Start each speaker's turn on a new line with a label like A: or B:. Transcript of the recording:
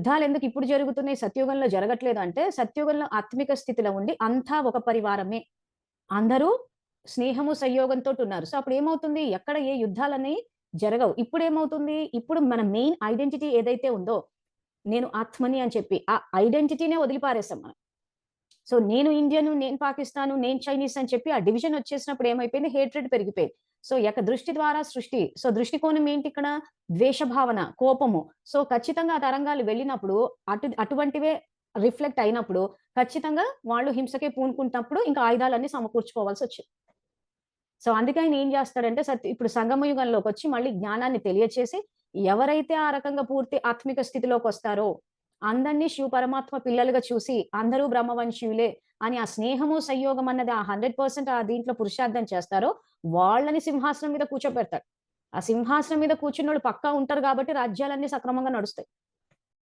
A: యుద్ధాలు ఎందుకు ఇప్పుడు జరుగుతున్నాయి, సత్యుగంలో జరగట్లేదు అంటే, సత్యుగంలో ఆత్మిక స్థితిలో ఉండి అంతా ఒక పరివారమే. అందరూ స్నేహము, సంయోగంతోటున్నారు. సో, అప్పుడేమవుతుంది, ఎక్కడ ఏ యుద్ధాలనేయి జరగవు. ఇప్పుడేమవుతుంది, ఇప్పుడు మన మెయిన్ ఐడెంటిటీ ఏదైతే ఉందో, నేను ఆత్మని అని చెప్పి, ఆ ఐడెంటిటీనే వదిలిపారేసాం మనం. సో, నేను ఇండియను, నేను పాకిస్తాను, నేను చైనీస్ అని చెప్పి ఆ డివిజన్ వచ్చేసినప్పుడు ఏమైపోయింది, హేట్రెడ్ పెరిగిపోయింది. సో, దృష్టి ద్వారా సృష్టి. సో, దృష్టికోణం ఏంటిక్కడ? ద్వేష భావన, కోపము. సో, ఖచ్చితంగా ఆ తరంగాలు వెళ్ళినప్పుడు అటువంటివే రిఫ్లెక్ట్ అయినప్పుడు ఖచ్చితంగా వాళ్ళు హింసకే పూనుకుంటున్నప్పుడు ఇంకా ఆయుధాలన్నీ సమకూర్చుకోవాల్సొచ్చింది. సో, అందుకే ఆయన ఏం చేస్తాడంటే ఇప్పుడు సంగమ యుగంలోకొచ్చి మళ్ళీ జ్ఞానాన్ని తెలియచేసి, ఎవరైతే ఆ రకంగా పూర్తి ఆత్మిక స్థితిలోకొస్తారో, అందరిని శివ పరమాత్మ పిల్లలుగా చూసి, అందరూ బ్రహ్మవంశీయులే అని ఆ స్నేహము, సంయోగం అన్నది ఆ 100% ఆ దీంట్లో పురుషార్థం చేస్తారో, వాళ్ళని సింహాసనం మీద కూర్చోబెడతాడు. ఆ సింహాసనం మీద కూర్చున్నోళ్ళు పక్కా ఉంటారు గాబట్టి రాజ్యాలన్నీ సక్రమంగా నడుస్తాయి.